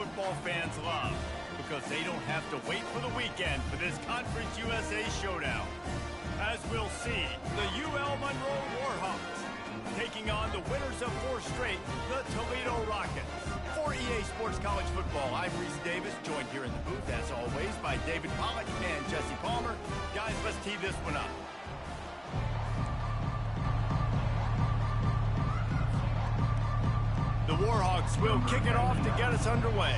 football fans love, because they don't have to wait for the weekend for this Conference USA showdown. As we'll see, the ULM Warhawks taking on the winners of 4 straight, the Toledo Rockets. For EA Sports College Football, I'm Reese Davis, joined here in the booth, as always, by David Pollack and Jesse Palmer. Guys, let's tee this one up. The Warhawks will kick it off to get us underway.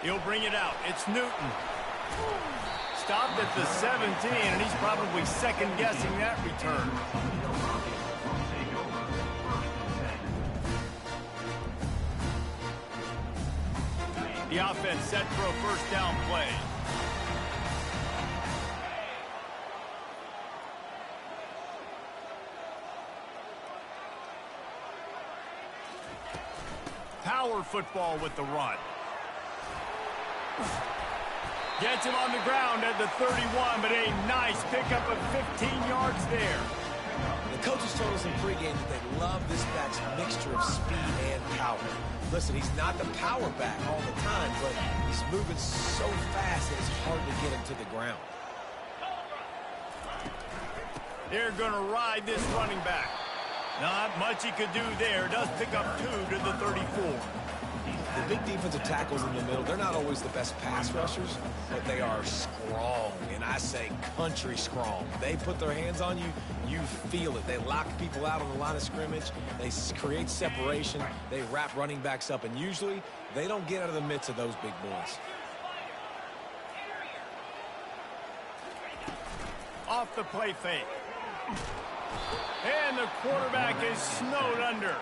He'll bring it out. It's Newton. Stopped at the 17, and he's probably second-guessing that return. The offense set for a first down play. Power football with the run. Gets him on the ground at the 31, but a nice pickup of 15 yards there. The coaches told us in pregame that they love this back's mixture of speed and power. Listen, he's not the power back all the time, but he's moving so fast that it's hard to get him to the ground. They're going to ride this running back. Not much he could do there. Does pick up 2 to the 34. The big defensive tackles in the middle, they're not always the best pass rushers, but they are strong, and I say country strong. They put their hands on you, you feel it. They lock people out on the line of scrimmage. They create separation. They wrap running backs up, and usually they don't get out of the midst of those big boys. Off the play fake. And the quarterback is snowed under.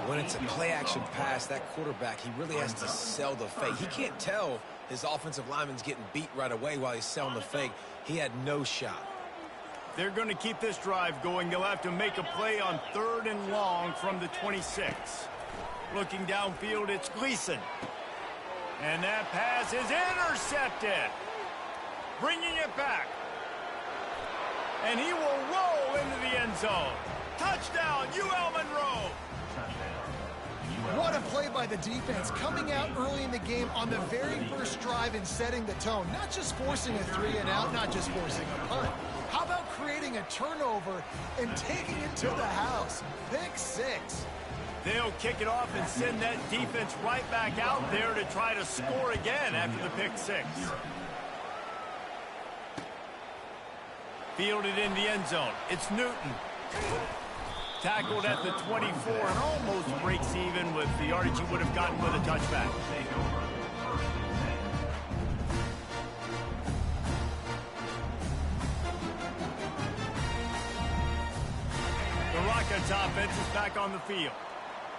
When it's a play-action pass, that quarterback, he really has to sell the fake. He can't tell his offensive lineman's getting beat right away while he's selling the fake. He had no shot. They're going to keep this drive going. They'll have to make a play on 3rd and long from the 26. Looking downfield, it's Gleason. And that pass is intercepted. Bringing it back. And he will roll into the end zone. Touchdown, UL Monroe. What a play by the defense, coming out early in the game on the very first drive and setting the tone. Not just forcing a 3-and-out, not just forcing a punt. How about creating a turnover and taking it to the house? Pick 6. They'll kick it off and send that defense right back out there to try to score again after the pick 6. Fielded in the end zone. It's Newton. Tackled at the 24 and almost breaks even with the yardage he would have gotten with a touchback. The Rockets offense is back on the field.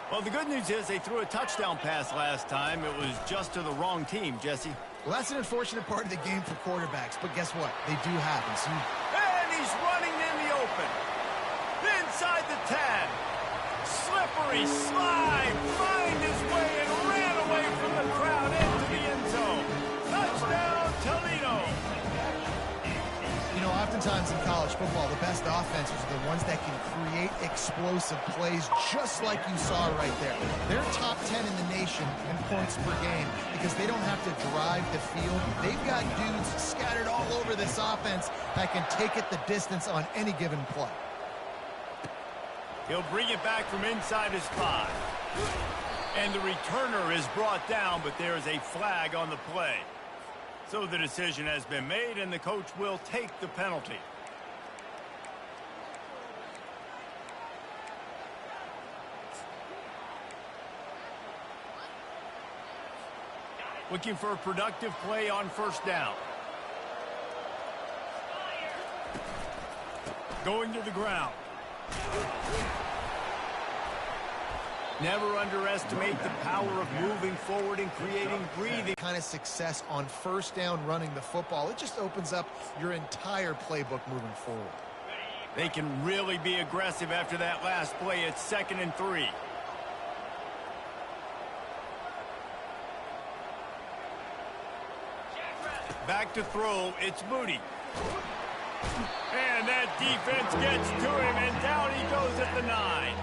Well, the good news is they threw a touchdown pass last time. It was just to the wrong team, Jesse. Well, that's an unfortunate part of the game for quarterbacks, but guess what? They do happen. So and he's running in the open. Inside the 10. Slippery slide. Find his way and ran away from the crowd into the end zone. Touchdown, Toledo. You know, oftentimes in college football, the best offenses are the ones that can create explosive plays just like you saw right there. They're top 10 in the nation in points per game because they don't have to drive the field. They've got dudes scattered all over this offense that can take it the distance on any given play. He'll bring it back from inside his 5. And the returner is brought down, but there is a flag on the play. So the decision has been made, and the coach will take the penalty. Looking for a productive play on first down. Going to the ground. Never underestimate the power of moving forward and creating breathing. Kind of success on first down running the football. It just opens up your entire playbook moving forward. They can really be aggressive after that last play. It's 2nd and 3. Back to throw. It's Moody. And defense gets to him, and down he goes at the 9.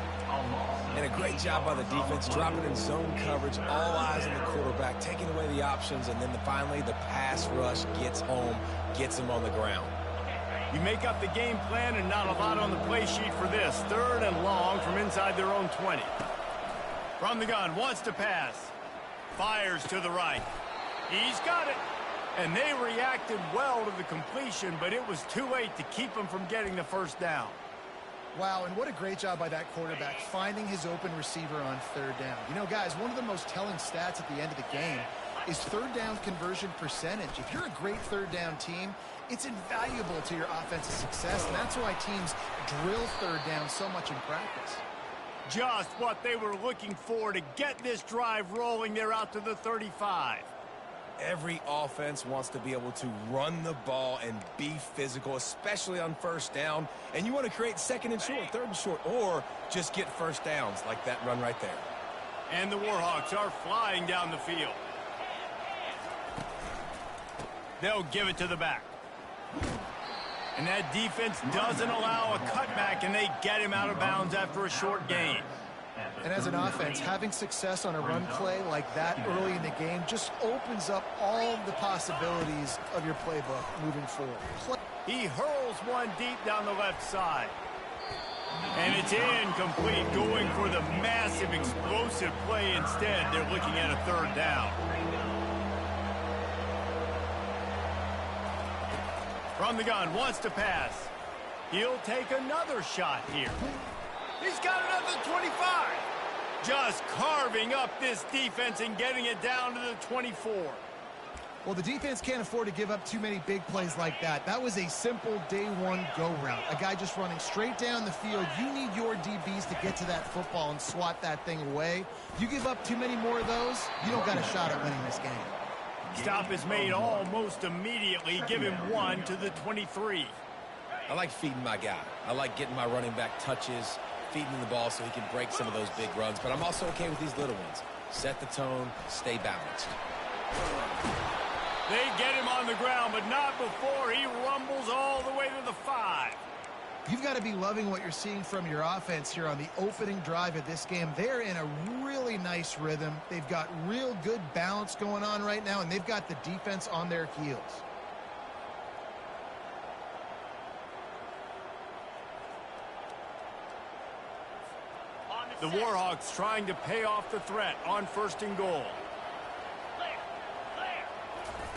And a great job by the defense, dropping in zone coverage, all eyes on the quarterback, taking away the options, and then finally the pass rush gets home, gets him on the ground. You make up the game plan and not a lot on the play sheet for this. 3rd and long from inside their own 20. From the gun, wants to pass. Fires to the right. He's got it. And they reacted well to the completion, but it was too late to keep him from getting the first down. Wow, and what a great job by that quarterback, finding his open receiver on 3rd down. You know, guys, one of the most telling stats at the end of the game is 3rd down conversion percentage. If you're a great 3rd down team, it's invaluable to your offensive success, and that's why teams drill 3rd down so much in practice. Just what they were looking for to get this drive rolling. They're out to the 35. Every offense wants to be able to run the ball and be physical, especially on 1st down. And you want to create 2nd and short, 3rd and short, or just get 1st downs like that run right there. And the Warhawks are flying down the field. They'll give it to the back. And that defense doesn't allow a cutback, and they get him out of bounds after a short gain. And as an offense, having success on a run play like that early in the game just opens up all of the possibilities of your playbook moving forward. He hurls one deep down the left side. And it's incomplete, going for the massive explosive play instead. They're looking at a 3rd down. From the gun, wants to pass. He'll take another shot here. He's got another 25. Just carving up this defense and getting it down to the 24. Well, the defense can't afford to give up too many big plays like that. That was a simple day one go route. A guy just running straight down the field. You need your DBs to get to that football and swat that thing away. You give up too many more of those, you don't got a shot at winning this game. Stop is made almost immediately. Give him 1 to the 23. I like feeding my guy. I like getting my running back touches, feeding him the ball so he can break some of those big runs. But I'm also okay with these little ones. Set the tone, stay balanced. They get him on the ground, but not before he rumbles all the way to the 5. You've got to be loving what you're seeing from your offense here on the opening drive of this game. They're in a really nice rhythm. They've got real good balance going on right now, and they've got the defense on their heels. The Warhawks trying to pay off the threat on 1st and goal.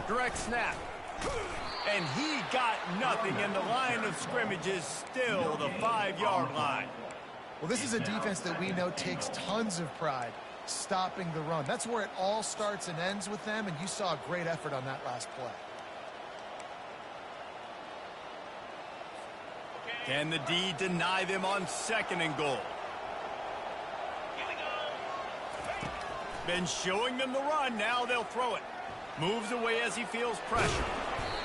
Direct snap. And he got nothing, and the line of scrimmage is still the 5-yard line. Well, this is a defense that we know takes tons of pride stopping the run. That's where it all starts and ends with them, and you saw a great effort on that last play. Can the D deny them on 2nd and goal? Been showing them the run, now they'll throw it. Moves away as he feels pressure.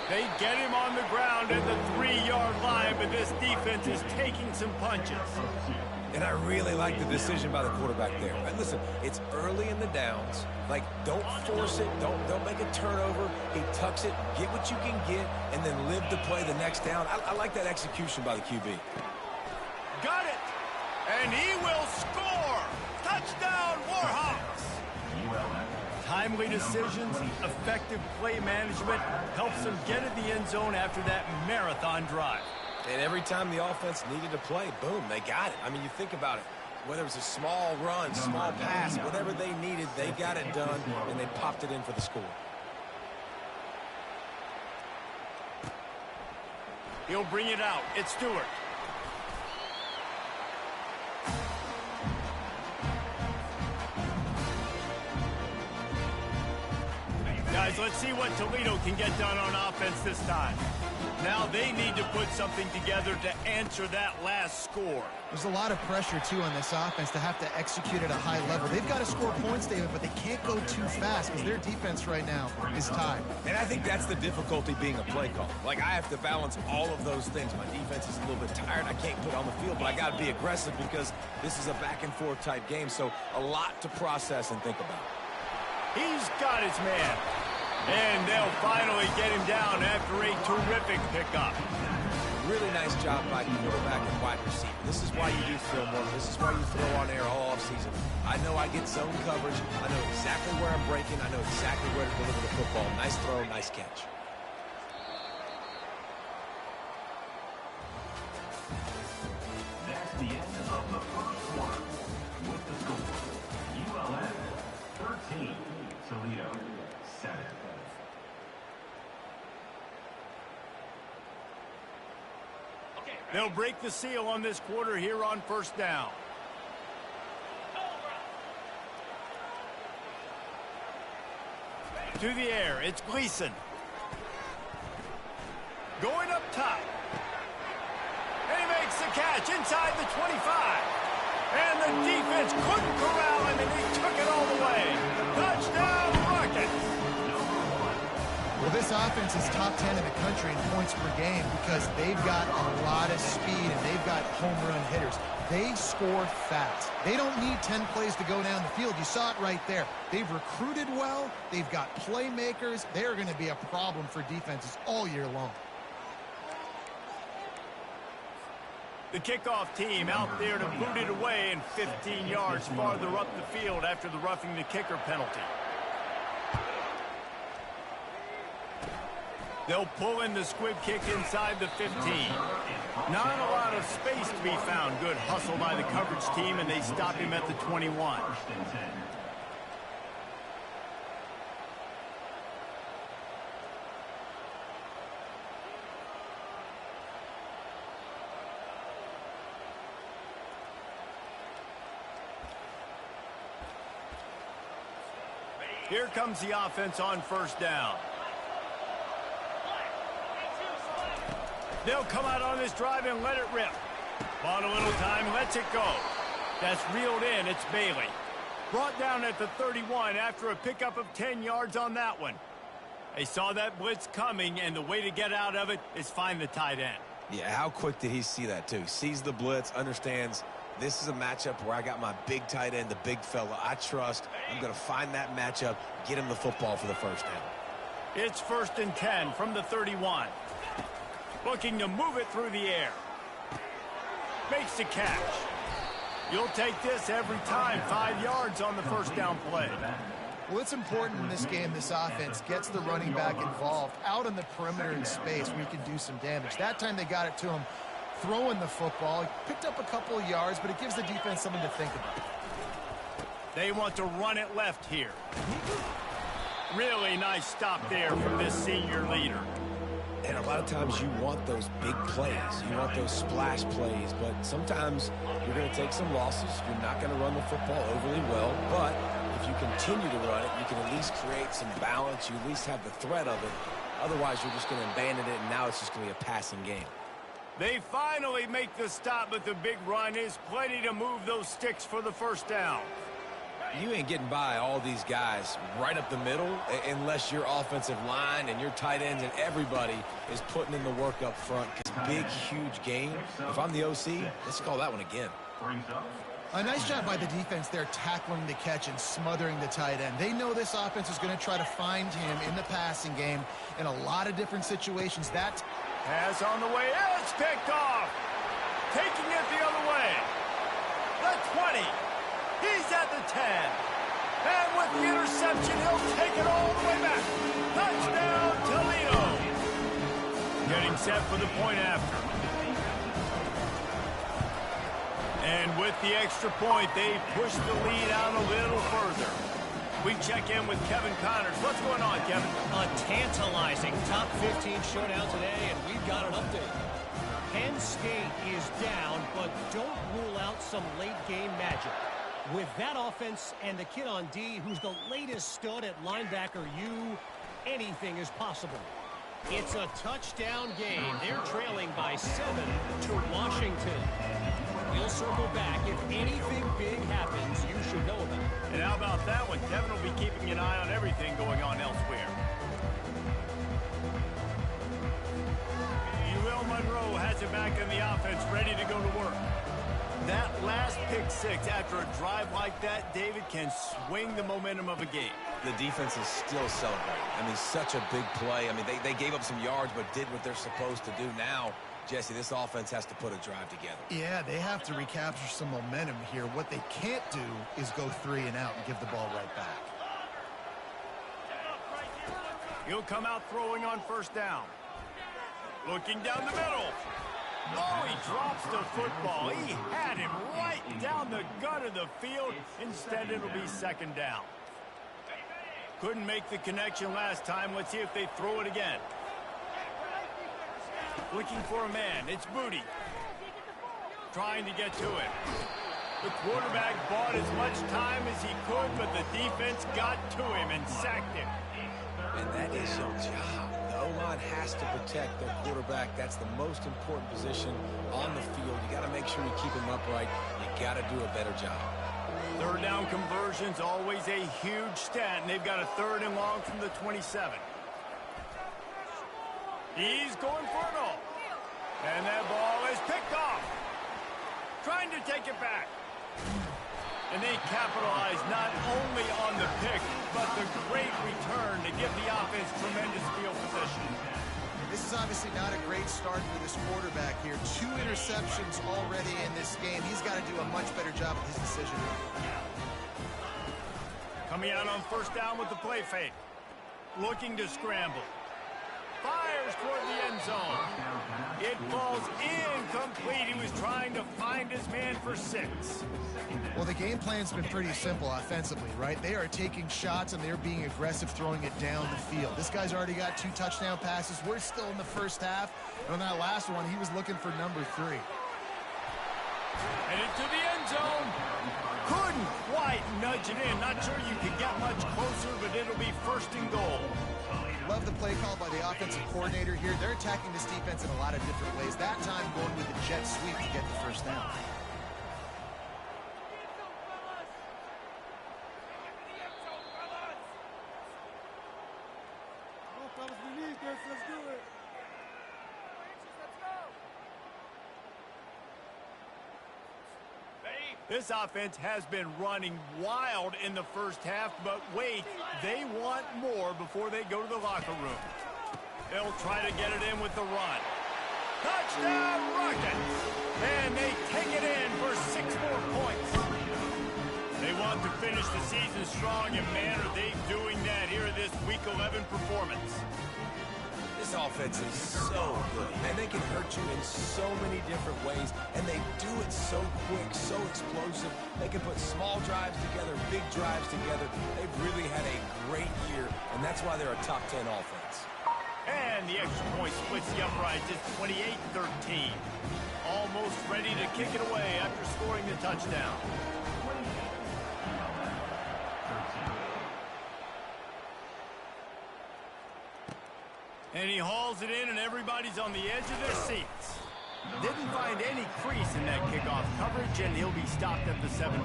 They get him on the ground at the 3-yard line, but this defense is taking some punches. And I really like the decision by the quarterback there. And listen, it's early in the downs. Like, don't force it. Don't make a turnover. He tucks it, get what you can get, and then live to play the next down. I like that execution by the QB. Got it. And he will score. Touchdown, Warhawks. Timely decisions, effective play management helps them get in the end zone after that marathon drive. And every time the offense needed to play, boom, they got it. I mean, you think about it. Whether it was a small run, small pass, whatever they needed, they got it done, and they popped it in for the score. He'll bring it out. It's Stewart. Guys, let's see what Toledo can get done on offense this time. Now they need to put something together to answer that last score. There's a lot of pressure, too, on this offense to have to execute at a high level. They've got to score points, David, but they can't go too fast because their defense right now is tied. And I think that's the difficulty being a play caller. Like, I have to balance all of those things. My defense is a little bit tired. I can't put on the field, but I got to be aggressive because this is a back-and-forth type game, so a lot to process and think about. He's got his man. And they'll finally get him down after a terrific pickup. really nice job by quarterback and wide receiver. This is why you do film work. This is why you throw on air all offseason. I know I get zone coverage. I know exactly where I'm breaking. I know exactly where to deliver the football. Nice throw, nice catch. That's the end of the first quarter. With the score, ULM 13, Toledo 7. They'll break the seal on this quarter here on first down. To the air, it's Gleason. Going up top. And he makes the catch inside the 25. And the defense couldn't corral him, and he took it all the way. Touchdown, Rockets! Well, this offense is top 10 in the country in points per game because they've got a lot of speed and they've got home run hitters. They score fast. They don't need 10 plays to go down the field. You saw it right there. They've recruited well. They've got playmakers. They're going to be a problem for defenses all year long. The kickoff team out there to boot it away and 15 yards farther up the field after the roughing the kicker penalty. They'll pull in the squib kick inside the 15. Not a lot of space to be found. Good hustle by the coverage team, and they stop him at the 21. Here comes the offense on first down. They'll come out on this drive and let it rip. On a little time, lets it go. That's reeled in. It's Bailey. Brought down at the 31 after a pickup of 10 yards on that one. They saw that blitz coming, and the way to get out of it is find the tight end. Yeah, how quick did he see that, too? Sees the blitz, understands this is a matchup where I got my big tight end, the big fella I trust. I'm going to find that matchup, get him the football for the first down. It's 1st and 10 from the 31. Looking to move it through the air. Makes the catch. You'll take this every time. 5 yards on the first down play. Well, it's important in this game, this offense gets the running back involved out on the perimeter in space where he can do some damage. That time they got it to him throwing the football. He picked up a couple of yards, but it gives the defense something to think about. They want to run it left here. Really nice stop there from this senior leader. And a lot of times you want those big plays. You want those splash plays. But sometimes you're going to take some losses. You're not going to run the football overly well. But if you continue to run it, you can at least create some balance. You at least have the threat of it. Otherwise, you're just going to abandon it, and now it's just going to be a passing game. They finally make the stop, but the big run is plenty to move those sticks for the first down. You ain't getting by all these guys right up the middle unless your offensive line and your tight ends and everybody is putting in the work up front. Because big, huge game. If I'm the OC, let's call that one again. A nice job by the defense there tackling the catch and smothering the tight end. They know this offense is going to try to find him in the passing game in a lot of different situations. That pass on the way. It's picked off. Taking it the other way. The 20. He's at the 10. And with the interception, he'll take it all the way back. Touchdown, Toledo. Getting set for the point after. And with the extra point, they push the lead out a little further. We check in with Kevin Connors. What's going on, Kevin? A tantalizing top 15 showdown today, and we've got an update. Penn State is down, but don't rule out some late game magic. With that offense and the kid on D, who's the latest stud at linebacker U, anything is possible. It's a touchdown game. They're trailing by 7 to Washington. We'll circle back. If anything big happens, you should know about it. And how about that one? Kevin will be keeping an eye on everything going on elsewhere. UL Monroe has it back in the offense, ready to go to work. That last pick six after a drive like that, David, can swing the momentum of a game. The defense is still celebrating. I mean, such a big play. I mean, they gave up some yards but did what they're supposed to do now. Jesse, this offense has to put a drive together. Yeah, they have to recapture some momentum here. What they can't do is go 3 and out and give the ball right back. He'll come out throwing on first down. Looking down the middle. Oh, he drops the football. He had him right down the gut of the field. Instead, it'll be second down. Couldn't make the connection last time. Let's see if they throw it again. Looking for a man. It's Booty. Trying to get to it. The quarterback bought as much time as he could, but the defense got to him and sacked him. And that is your job. The O-line has to protect their quarterback. That's the most important position on the field. You got to make sure you keep him upright. You got to do a better job. Third down conversion's always a huge stat, and they've got a 3rd and long from the 27. He's going for it all. And that ball is picked off. Trying to take it back. And they capitalize not only on the pick, but the great return to give the offense tremendous field position. This is obviously not a great start for this quarterback here. 2 interceptions already in this game. He's got to do a much better job with his decision. Coming out on first down with the play fake. Looking to scramble. Fires toward the end zone. It falls incomplete. He was trying to find his man for 6. Well, the game plan's been pretty simple offensively, right? They are taking shots, and they're being aggressive, throwing it down the field. This guy's already got 2 touchdown passes. We're still in the first half. And on that last one, he was looking for number 3. And into the end zone. Couldn't quite nudge it in. Not sure you could get much closer, but it'll be 1st and goal. Love the play call by the offensive coordinator here. They're attacking this defense in a lot of different ways. That time going with the jet sweep to get the first down. This offense has been running wild in the first half, but wait, they want more before they go to the locker room. They'll try to get it in with the run. Touchdown Rockets! And they take it in for 6 more points. They want to finish the season strong, and man, are they doing that here in this Week 11 performance. This offense is so good, and they can hurt you in so many different ways, and they do it so quick, so explosive. They can put small drives together, big drives together. They've really had a great year, and that's why they're a top 10 offense. And the extra point splits the uprights. It's 28-13. Almost ready to kick it away after scoring the touchdown. And he hauls it in, and everybody's on the edge of their seats. Didn't find any crease in that kickoff coverage, and he'll be stopped at the 17.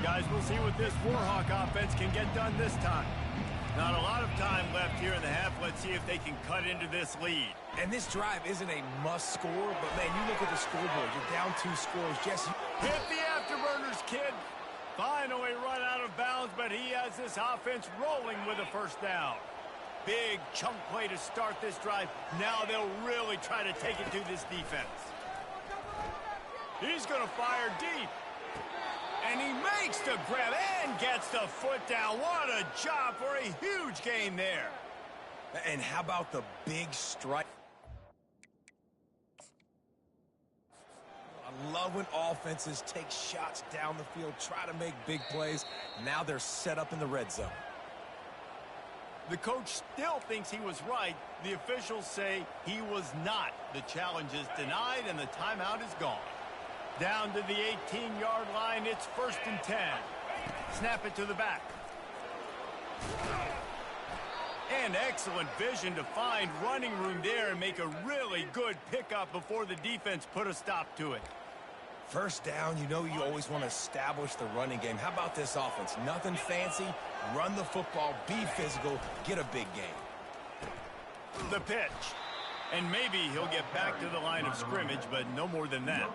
Guys, we'll see what this Warhawk offense can get done this time. Not a lot of time left here in the half. Let's see if they can cut into this lead. And this drive isn't a must score, but man, you look at the scoreboard. You're down 2 scores. Jesse, hit the afterburners, kid. Finally run out of bounds, but he has this offense rolling with a first down. Big chunk play to start this drive. Now they'll really try to take it to this defense. He's going to fire deep. And he makes the grab and gets the foot down. What a job for a huge gain there. and how about the big strike? I love when offenses take shots down the field, try to make big plays. Now they're set up in the red zone. The coach still thinks he was right. The officials say he was not. The challenge is denied, and the timeout is gone. Down to the 18-yard line, it's 1st and 10. Snap it to the back. And excellent vision to find running room there and make a really good pickup before the defense put a stop to it. First down, you know you always want to establish the running game. How about this offense? Nothing fancy. Run the football, be physical, get a big game. The pitch. And maybe he'll get back to the line of scrimmage, but no more than that.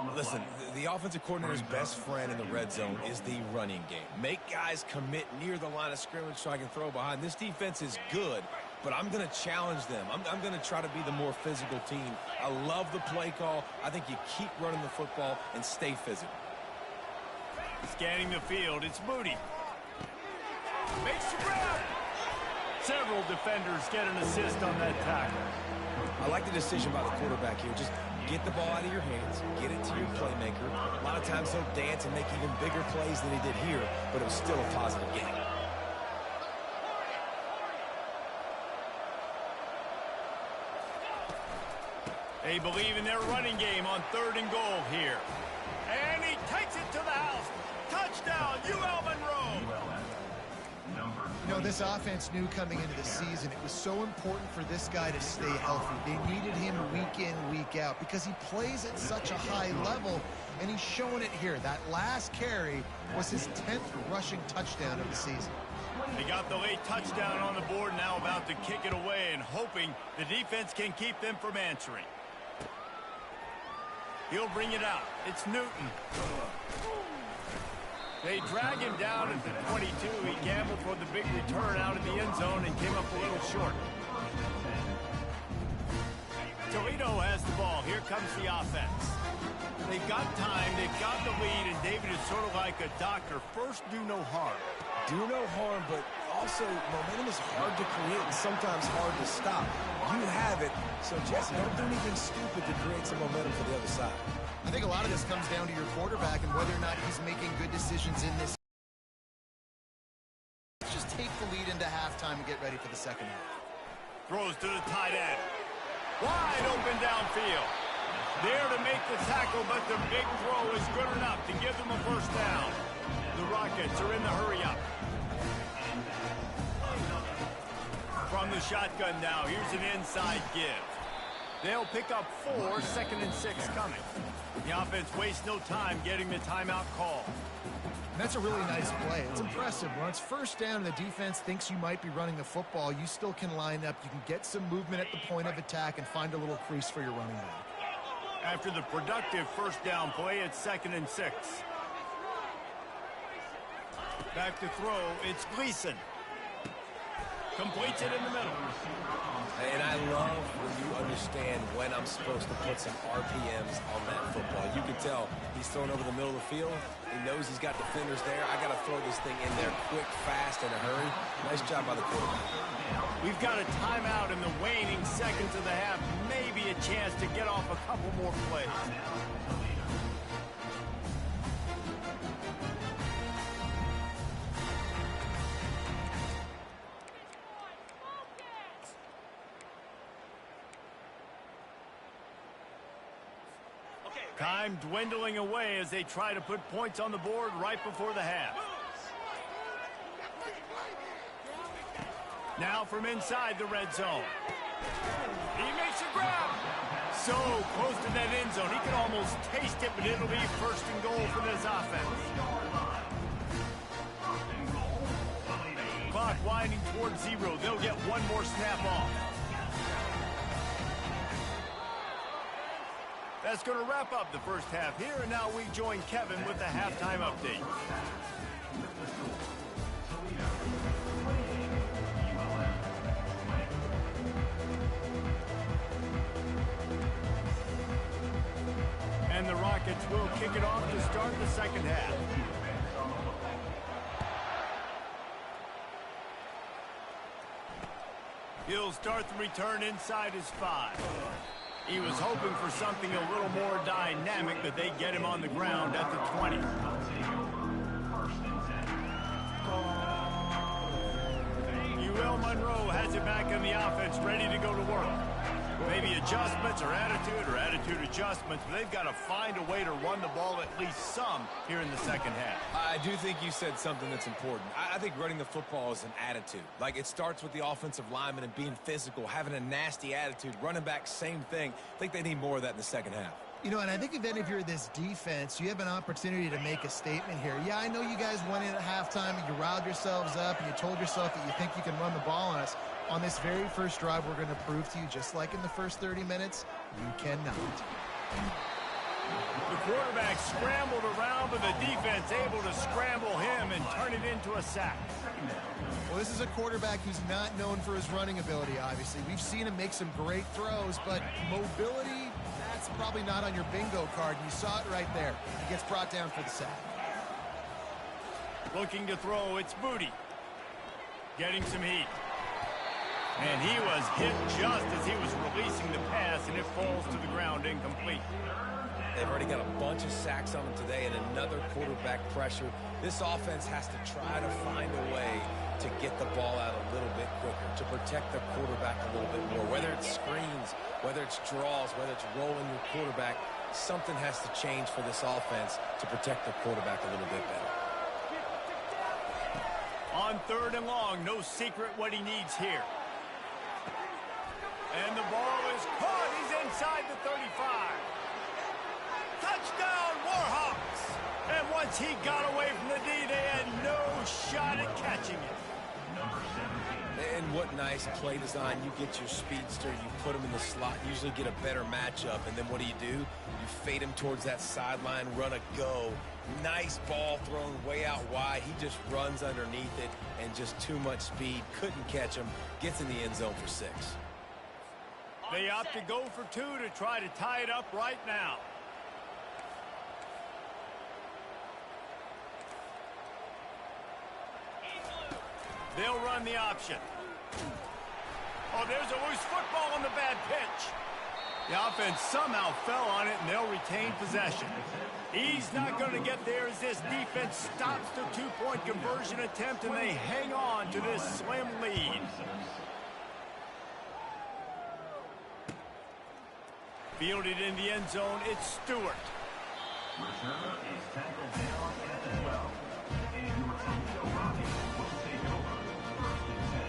on the Listen, play. the offensive coordinator's best friend in the red zone is the running game. Make guys commit near the line of scrimmage so I can throw behind. This defense is good, but I'm going to challenge them. I'm going to try to be the more physical team. I love the play call. I think you keep running the football and stay physical. Scanning the field, it's Moody. Makes the grab. Several defenders get an assist on that tackle. I like the decision by the quarterback here. Just get the ball out of your hands, get it to your playmaker. A lot of times he'll dance and make even bigger plays than he did here, but it was still a positive game. They believe in their running game on 3rd and goal here. And he takes it to the house. Touchdown, UL Monroe. You know, this offense knew coming into the season it was so important for this guy to stay healthy. They needed him week in, week out because he plays at such a high level, and he's showing it here. That last carry was his 10th rushing touchdown of the season. They got the late touchdown on the board, now about to kick it away and hoping the defense can keep them from answering. He'll bring it out. It's Newton. They drag him down at the 22. He gambled for the big return out in the end zone and came up a little short. Toledo has the ball. Here comes the offense. They've got time. They've got the lead, and David is sort of like a doctor. First, do no harm. Do no harm, but also momentum is hard to create and sometimes hard to stop. You have it, so Jesse, don't do anything stupid to create some momentum for the other side. I think a lot of this comes down to your quarterback and whether or not he's making good decisions in this. Let's just take the lead into halftime and get ready for the second half. Throws to the tight end. Wide open downfield. There to make the tackle, but the big throw is good enough to give them a first down. The Rockets are in the hurry-up. From the shotgun now, here's an inside give. They'll pick up 4, 2nd and 6 coming. The offense wastes no time getting the timeout call. And that's a really nice play. It's impressive. When it's first down and the defense thinks you might be running the football, you still can line up. You can get some movement at the point of attack and find a little crease for your running back. After the productive first down play, it's 2nd and 6. Back to throw, it's Gleason. Completes it in the middle. And I love when you understand when I'm supposed to put some RPMs on that football. You can tell he's thrown over the middle of the field. He knows he's got defenders there. I got to throw this thing in there quick, fast, in a hurry. Nice job by the quarterback. We've got a timeout in the waning seconds of the half. Maybe a chance to get off a couple more plays. Time dwindling away as they try to put points on the board right before the half. Now from inside the red zone. He makes a grab. So close to that end zone. He can almost taste it, but it'll be 1st and goal for this offense. Clock winding towards 0. They'll get one more snap off. That's going to wrap up the first half here, and now we join Kevin with the halftime update. And the Rockets will kick it off to start the second half. He'll start the return inside his 5. He was hoping for something a little more dynamic, but they get him on the ground at the 20. UL Monroe has it back in the offense, ready to go to work. Maybe adjustments or attitude adjustments, but they've got to find a way to run the ball at least some here in the second half. I do think you said something that's important. I think running the football is an attitude. Like, it starts with the offensive lineman and being physical, having a nasty attitude. Running back, same thing. I think they need more of that in the second half. You know, and I think if you're this defense, you have an opportunity to make a statement here. Yeah, I know you guys went in at halftime and you riled yourselves up and you told yourself that you think you can run the ball on us. On this very first drive, we're going to prove to you, just like in the first 30 minutes, you cannot. The quarterback scrambled around, but the defense able to scramble him and turn it into a sack. Well, this is a quarterback who's not known for his running ability, obviously. We've seen him make some great throws, but mobility, that's probably not on your bingo card. You saw it right there. He gets brought down for the sack. Looking to throw, it's Booty. Getting some heat. And he was hit just as he was releasing the pass, and it falls to the ground incomplete. They've already got a bunch of sacks on them today and another quarterback pressure. This offense has to try to find a way to get the ball out a little bit quicker, to protect the quarterback a little bit more. Whether it's screens, whether it's draws, whether it's rolling your quarterback, something has to change for this offense to protect the quarterback a little bit better. On 3rd and long, no secret what he needs here. And the ball is caught. He's inside the 35. Touchdown, Warhawks! And once he got away from the D, they had no shot at catching it. And what nice play design. You get your speedster, you put him in the slot, usually get a better matchup, and then what do? You fade him towards that sideline, run a go. Nice ball thrown way out wide. He just runs underneath it, and just too much speed. Couldn't catch him. Gets in the end zone for 6. They opt to go for 2 to try to tie it up right now. They'll run the option. Oh, there's a loose football on the bad pitch. The offense somehow fell on it, and they'll retain possession. He's not going to get there as this defense stops the 2-point conversion attempt, and they hang on to this slim lead. Fielded in the end zone, it's Stewart. Return is tackled down at the 12. And your Toledo Rockets will take over 1st and 10.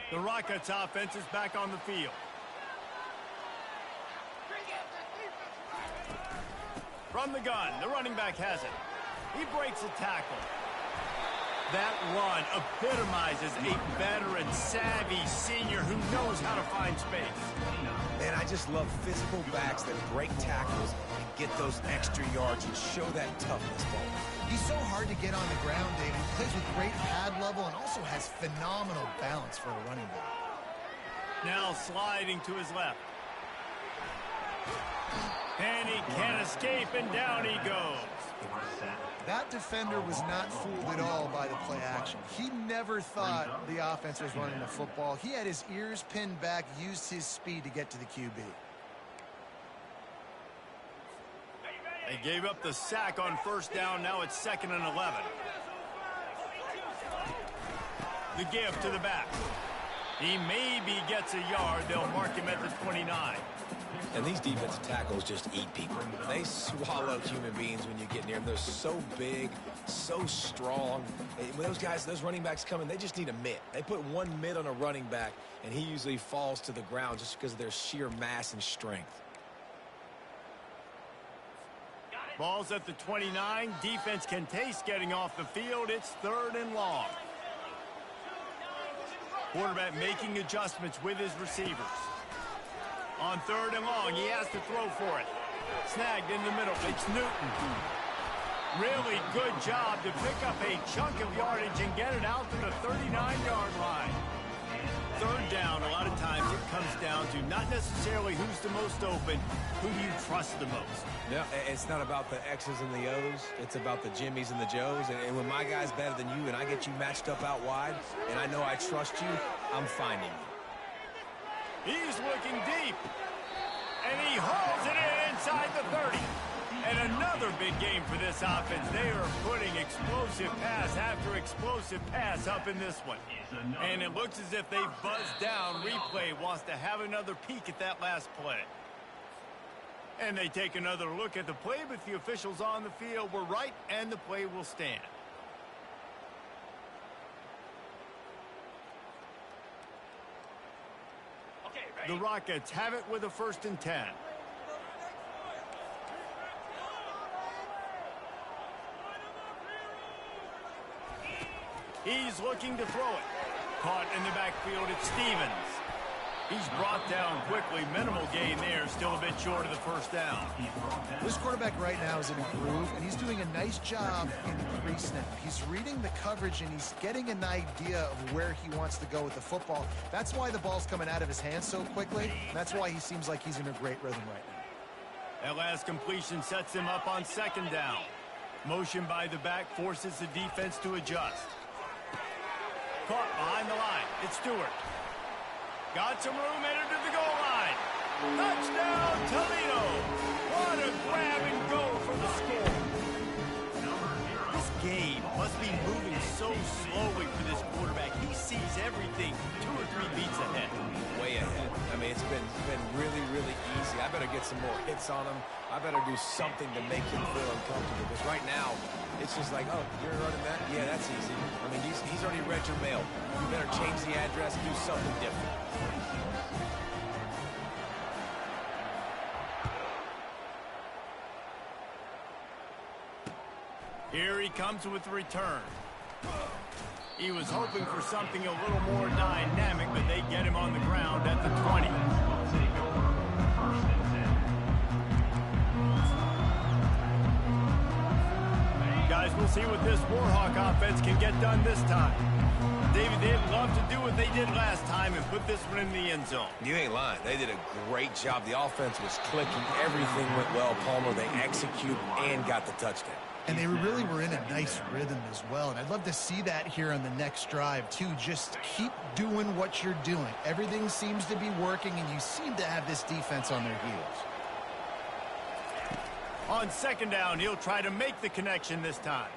The Rockets offense is back on the field. From the gun, the running back has it. He breaks a tackle. That run epitomizes a veteran, savvy senior who knows how to find space. Man, I just love physical backs that break tackles and get those extra yards and show that toughness ball. He's so hard to get on the ground, David. He plays with great pad level and also has phenomenal balance for a running back. Now sliding to his left. And he can't escape, and down he goes. That defender was not fooled at all by the play action. He never thought the offense was running the football. He had his ears pinned back, used his speed to get to the QB. They gave up the sack on 1st down. Now it's 2nd and 11. The give to the back. He maybe gets a yard. They'll mark him at the 29. And these defensive tackles just eat people. They swallow human beings when you get near them. They're so big, so strong. When those guys, those running backs come in, they just need a mitt. They put one mitt on a running back, and he usually falls to the ground just because of their sheer mass and strength. Ball's at the 29. Defense can taste getting off the field. It's 3rd and long. Quarterback making adjustments with his receivers. On 3rd and long, he has to throw for it. Snagged in the middle. It's Newton. Really good job to pick up a chunk of yardage and get it out to the 39-yard line. 3rd down, a lot of times it comes down to not necessarily who's the most open, who do you trust the most. No, it's not about the X's and the O's. It's about the Jimmys and the Joes. And when my guy's better than you and I get you matched up out wide and I know I trust you, I'm finding you. He's looking deep. And he hauls it in inside the 30. And another big game for this offense. They are putting explosive pass after explosive pass up in this one. And it looks as if they've buzzed down. Replay wants to have another peek at that last play. And they take another look at the play, but the officials on the field were right, and the play will stand. The Rockets have it with a 1st and 10. He's looking to throw it. Caught in the backfield, it's Stevens. He's brought down quickly. Minimal gain there. Still a bit short of the first down. This quarterback right now is in a groove, and he's doing a nice job in pre-snap. He's reading the coverage, and he's getting an idea of where he wants to go with the football. That's why the ball's coming out of his hands so quickly. That's why he seems like he's in a great rhythm right now. That last completion sets him up on second down. Motion by the back forces the defense to adjust. Caught behind the line. It's Stewart. Got some room, headed to the goal line. Touchdown, Toledo. What a grab and go for the score. This game must be moving so slowly for this quarterback. He sees everything 2 or 3 beats ahead. Way ahead. I mean, it's been really, really easy. I better get some more hits on him. I better do something to make him feel uncomfortable. Because right now, it's just like, oh, you're running that? Yeah, that's easy. I mean, he's already read your mail. You better change the address and do something different. Here he comes with the return. He was hoping for something a little more dynamic, but they get him on the ground at the 20. Guys, we'll see what this Warhawk offense can get done this time. David, they'd love to do what they did last time and put this one in the end zone. You ain't lying. They did a great job. The offense was clicking. Everything went well, Palmer. They executed and got the touchdown. And they really were in a nice rhythm as well. And I'd love to see that here on the next drive, too. Just keep doing what you're doing. Everything seems to be working, and you seem to have this defense on their heels. On second down, he'll try to make the connection this time.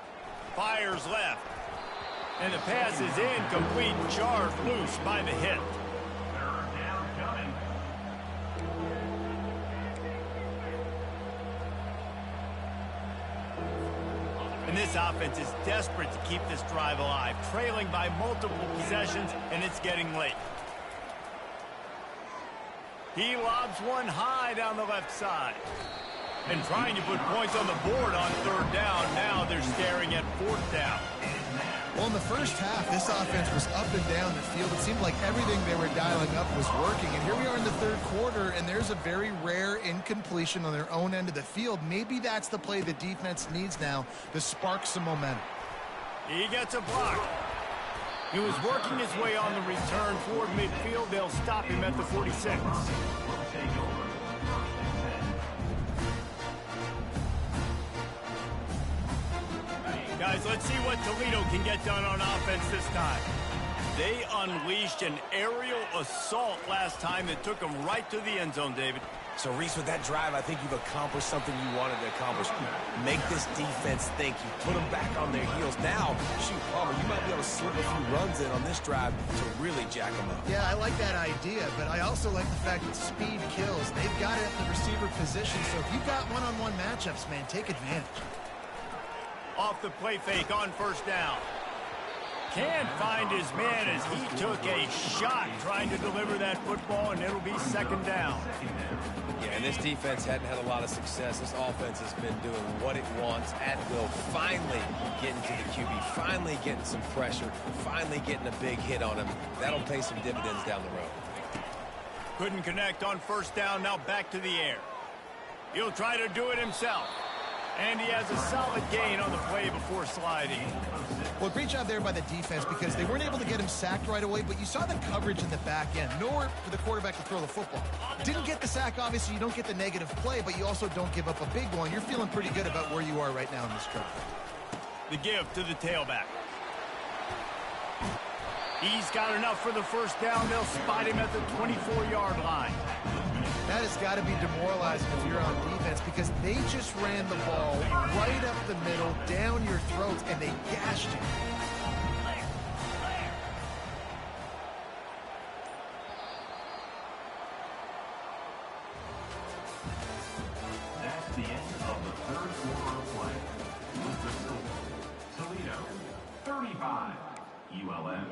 Fires left. And the pass is incomplete. Jarred loose by the hit. And this offense is desperate to keep this drive alive, trailing by multiple possessions, and it's getting late. He lobs one high down the left side. And trying to put points on the board on third down. Now they're staring at fourth down. Well, in the first half, this offense was up and down the field. It seemed like everything they were dialing up was working. And here we are in the third quarter, and there's a very rare incompletion on their own end of the field. Maybe that's the play the defense needs now to spark some momentum. He gets a block. He was working his way on the return toward midfield. They'll stop him at the 46. Guys, let's see what Toledo can get done on offense this time. They unleashed an aerial assault last time that took them right to the end zone, David. So, Reese, with that drive, I think you've accomplished something you wanted to accomplish. Make this defense think. You put them back on their heels. Now, shoot, Palmer, you might be able to slip a few runs in on this drive to really jack them up. Yeah, I like that idea, but I also like the fact that speed kills. They've got it at the receiver position, so if you've got one-on-one matchups, man, take advantage. Off the play fake on first down. Can't find his man as he took a shot trying to deliver that football, and it'll be second down. Yeah, and this defense hadn't had a lot of success. This offense has been doing what it wants at will. Finally getting to the QB, finally getting some pressure, finally getting a big hit on him. That'll pay some dividends down the road. Couldn't connect on first down, now back to the air. He'll try to do it himself. And he has a solid gain on the play before sliding. Well, great job there by the defense because they weren't able to get him sacked right away, but you saw the coverage in the back end. Nowhere for the quarterback to throw the football. Didn't get the sack, obviously. You don't get the negative play, but you also don't give up a big one. You're feeling pretty good about where you are right now in this drive. The give to the tailback. He's got enough for the first down. They'll spot him at the 24-yard line. That has got to be demoralizing if you're on defense because they just ran the ball right up the middle, down your throats, and they gashed you. That's the end of the third quarter of play. With the score, Toledo 35, ULM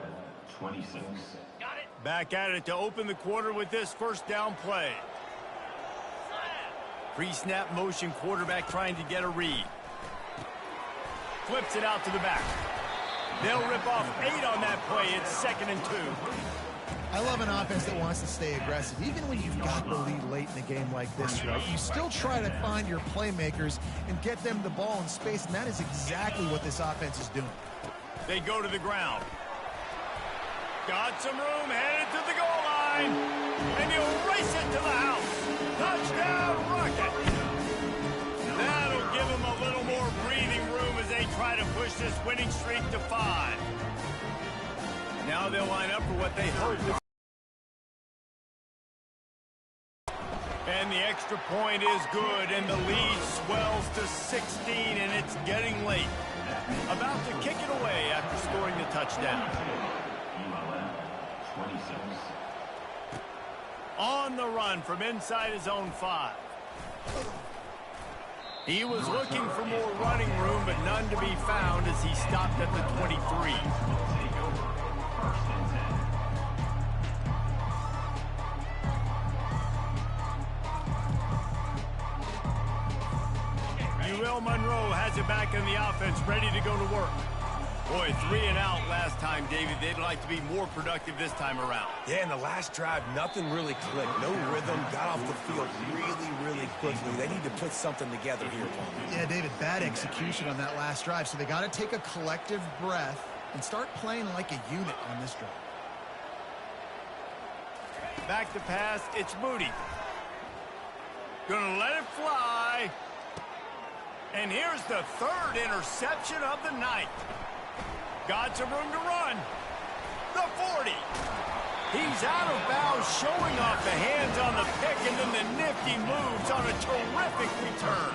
26. Back at it to open the quarter with this first down play. Pre-snap motion, quarterback trying to get a read. Flips it out to the back. They'll rip off 8 on that play. It's 2nd and 2. I love an offense that wants to stay aggressive. Even when you've got the lead late in a game like this, right? You still try to find your playmakers and get them the ball in space, and that is exactly what this offense is doing. They go to the ground. Got some room, headed to the goal line. And he'll race it to the house. Touchdown, Rocket. That'll give him a little more breathing room as they try to push this winning streak to 5. Now they'll line up for what they hope. And the extra point is good, and the lead swells to 16, and it's getting late. About to kick it away after scoring the touchdown. ULM 26. On the run from inside his own 5. He was looking for more running room, but none to be found as he stopped at the 23. UL Monroe has it back in the offense, ready to go to work. Boy, 3 and out last time, David. They'd like to be more productive this time around. Yeah, in the last drive, nothing really clicked. No rhythm, got off the field really quickly. They need to put something together here, Paul. Yeah, David, bad execution on that last drive, so they got to take a collective breath and start playing like a unit on this drive. Back to pass, it's Moody. Gonna let it fly. And here's the 3rd interception of the night. Got some room to run. The 40. He's out of bounds, showing off the hands on the pick, and then the nifty moves on a terrific return.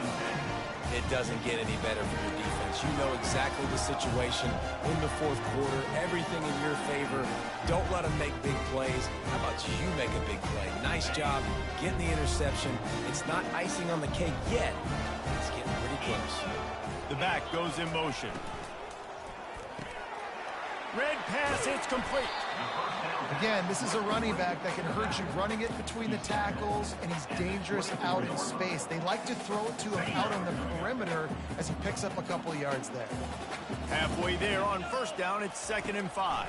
It doesn't get any better for your defense. You know exactly the situation in the 4th quarter. Everything in your favor. Don't let them make big plays. How about you make a big play? Nice job getting the interception. It's not icing on the cake yet. It's getting pretty close. The back goes in motion. Red pass, it's complete. Again, this is a running back that can hurt you running it between the tackles, and he's dangerous out in space. They like to throw it to him out on the perimeter as he picks up a couple of yards there. Halfway there on 1st down, it's 2nd and 5.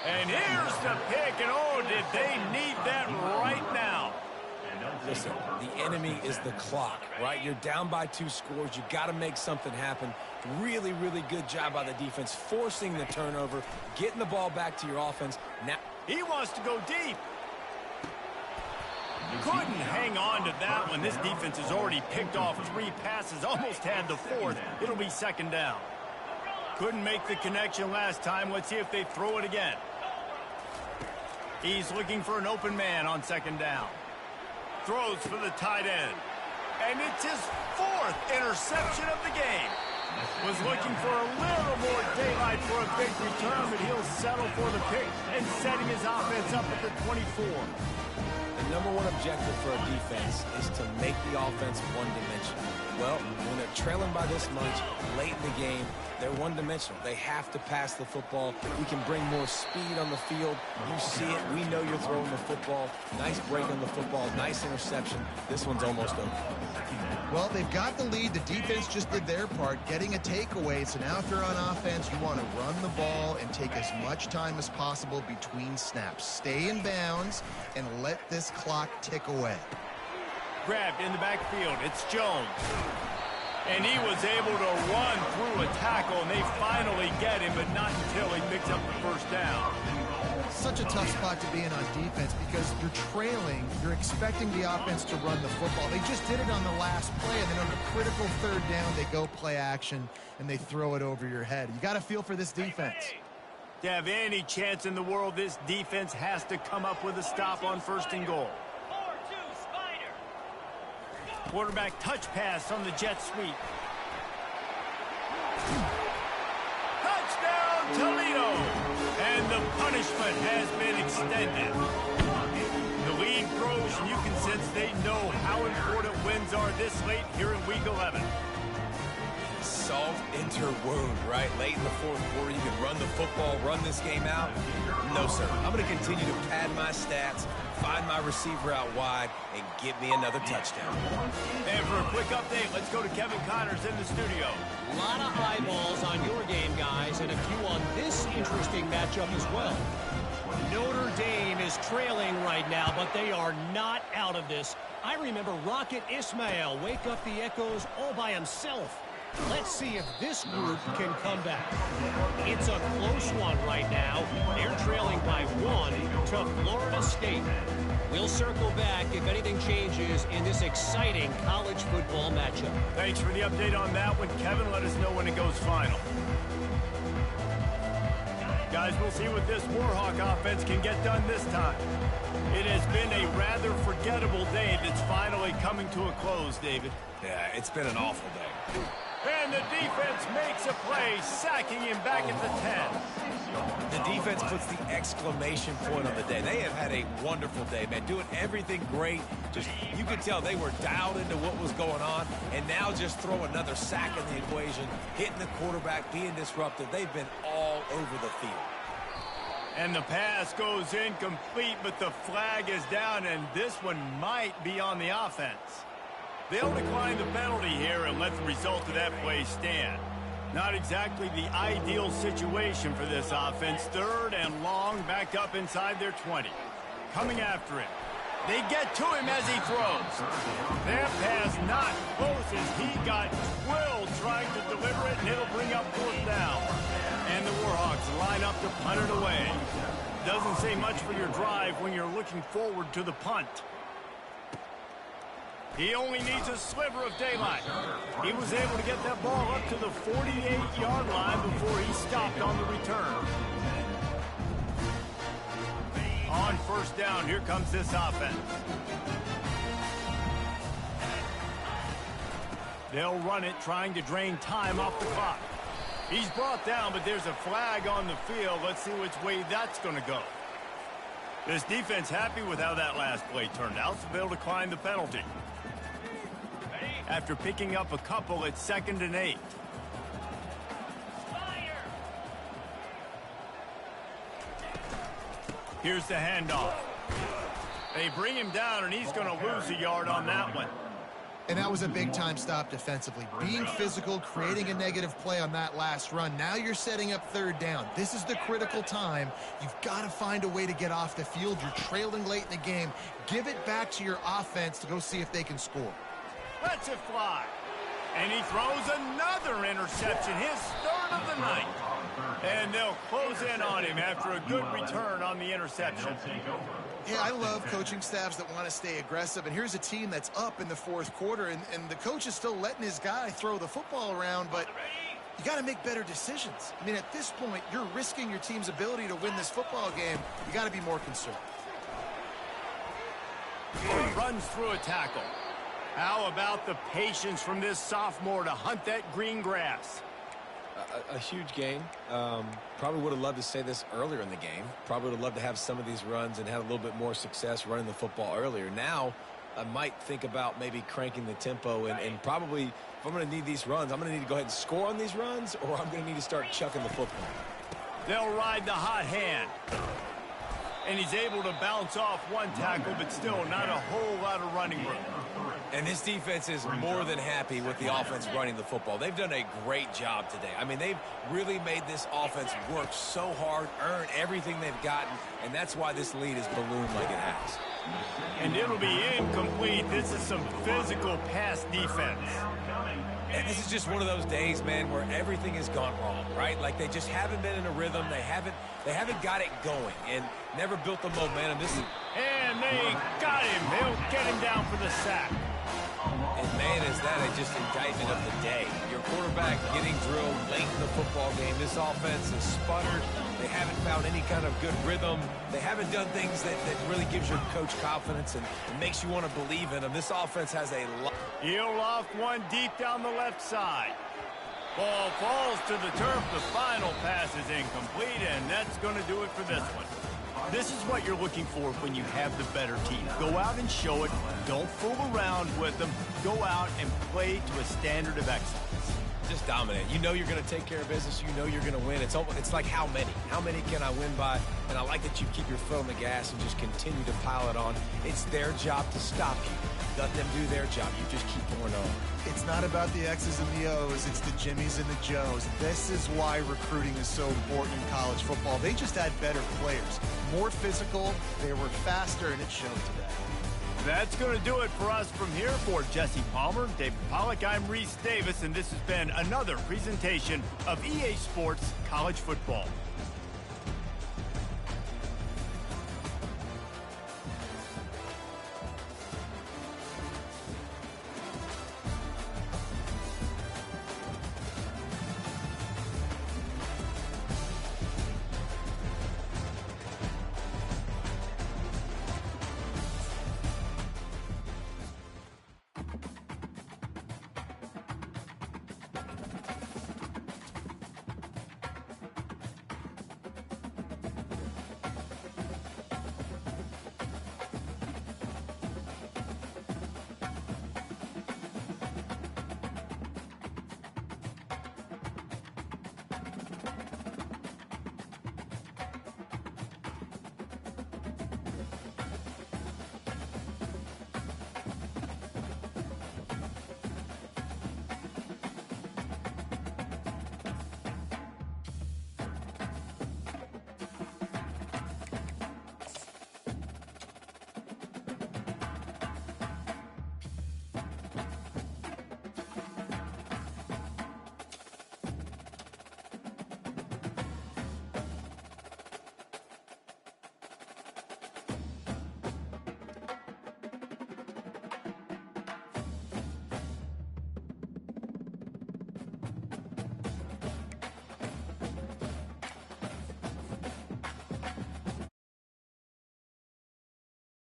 And here's the pick, and oh, did they need that right now. Listen, the enemy is the clock, right? You're down by 2 scores. You got to make something happen. Really good job by the defense, forcing the turnover, getting the ball back to your offense. Now he wants to go deep. Couldn't hang on to that one. This defense has already picked off 3 passes, almost had the 4th. It'll be 2nd down. Couldn't make the connection last time. Let's see if they throw it again. He's looking for an open man on 2nd down. Throws for the tight end. And it's his 4th interception of the game. Was looking for a little more daylight for a big return, but he'll settle for the pick and setting his offense up at the 24. the number 1 objective for a defense is to make the offense one-dimensional. Well, when they're trailing by this much late in the game, they're one-dimensional. They have to pass the football. We can bring more speed on the field. You see it. We know you're throwing the football. Nice break on the football. Nice interception. This one's almost over. Well, they've got the lead. The defense just did their part, getting a takeaway. So now if you're on offense, you want to run the ball and take as much time as possible between snaps. Stay in bounds and let this clock tick away. Grabbed in the backfield. It's Jones. And he was able to run through a tackle, and they finally get him, but not until he picks up the 1st down. Such a tough spot to be in on defense because you're trailing. You're expecting the offense to run the football. They just did it on the last play, and then on a critical 3rd down, they go play action, and they throw it over your head. You got to feel for this defense. To have any chance in the world, this defense has to come up with a stop on 1st and goal. Quarterback touch pass on the jet sweep. Touchdown, Toledo! And the punishment has been extended. The lead grows, and you can sense they know how important wins are this late here in Week 11. salt into her wound, right? Late in the fourth quarter, you can run the football, run this game out. No, sir. I'm going to continue to pad my stats, find my receiver out wide, and give me another touchdown. And for a quick update, let's go to Kevin Connors in the studio. A lot of eyeballs on your game, guys, and a few on this interesting matchup as well. Notre Dame is trailing right now, but they are not out of this. I remember Rocket Ismail wake up the echoes all by himself. Let's see if this group can come back. It's a close one right now. They're trailing by 1 to Florida State. We'll circle back if anything changes in this exciting college football matchup. Thanks for the update on that one, Kevin. Let us know when it goes final. Guys, we'll see what this Warhawk offense can get done this time. It has been a rather forgettable day that's finally coming to a close, David. Yeah, it's been an awful day. And the defense makes a play, sacking him back at the 10. The defense puts the exclamation point on the day. They have had a wonderful day, man, doing everything great. Just, you could tell they were dialed into what was going on, and now just throw another sack in the equation, hitting the quarterback, being disruptive. They've been all over the field. And the pass goes incomplete, but the flag is down, and this one might be on the offense. They'll decline the penalty here and let the result of that play stand. Not exactly the ideal situation for this offense. 3rd and long, back up inside their 20. Coming after him. They get to him as he throws. That pass not close as he got drilled trying to deliver it, and it'll bring up 4th down. And the Warhawks line up to punt it away. Doesn't say much for your drive when you're looking forward to the punt. He only needs a sliver of daylight. He was able to get that ball up to the 48-yard line before he stopped on the return. On 1st down, here comes this offense. They'll run it, trying to drain time off the clock. He's brought down, but there's a flag on the field. Let's see which way that's going to go. This defense happy with how that last play turned out, so they'll decline the penalty. After picking up a couple, it's 2nd and 8. Here's the handoff. They bring him down, and he's going to lose a yard on that one. And that was a big-time stop defensively. Being physical, creating a negative play on that last run. Now you're setting up 3rd down. This is the critical time. You've got to find a way to get off the field. You're trailing late in the game. Give it back to your offense to go see if they can score. Lets it fly. And he throws another interception, his 3rd of the night. And they'll close in on him after a good return on the interception. Yeah, I love coaching staffs that want to stay aggressive. And here's a team that's up in the 4th quarter, and the coach is still letting his guy throw the football around, but you got to make better decisions. I mean, at this point, you're risking your team's ability to win this football game. You got to be more conservative. He runs through a tackle. How about the patience from this sophomore to hunt that green grass? A huge gain. Probably would have loved to say this earlier in the game. Probably would have loved to have some of these runs and had a little bit more success running the football earlier. Now, I might think about maybe cranking the tempo and probably, if I'm going to need these runs, I'm going to need to go ahead and score on these runs, or I'm going to need to start chucking the football. They'll ride the hot hand. And he's able to bounce off one tackle, but still not a whole lot of running room. And this defense is more than happy with the offense running the football. They've done a great job today. I mean, they've really made this offense work so hard, earn everything they've gotten, and that's why this lead is ballooned like it has. And it'll be incomplete. This is some physical pass defense. And this is just one of those days, man, where everything has gone wrong, right? Like they just haven't been in a rhythm. They haven't got it going and never built the momentum. And they got him. They'll get him down for the sack. And, man, is that just indictment of the day. Your quarterback getting drilled late in the football game. This offense is sputtered. They haven't found any kind of good rhythm. They haven't done things that really gives your coach confidence and makes you want to believe in them. This offense has a lot. He'll loft one deep down the left side. Ball falls to the turf. The final pass is incomplete, and that's going to do it for this one. This is what you're looking for when you have the better team. Go out and show it. Don't fool around with them. Go out and play to a standard of excellence. just dominate. You know you're going to take care of business. You know you're going to win. It's like how many? How many can I win by? And I like that you keep your foot on the gas and just continue to pile it on. It's their job to stop you. Let them do their job. You just keep going on. It's not about the X's and the O's. It's the Jimmies and the Joes. This is why recruiting is so important in college football. They just had better players, more physical. They were faster, and it showed today. That's going to do it for us from here. For Jesse Palmer, David Pollack, I'm Reese Davis, and this has been another presentation of EA Sports College Football.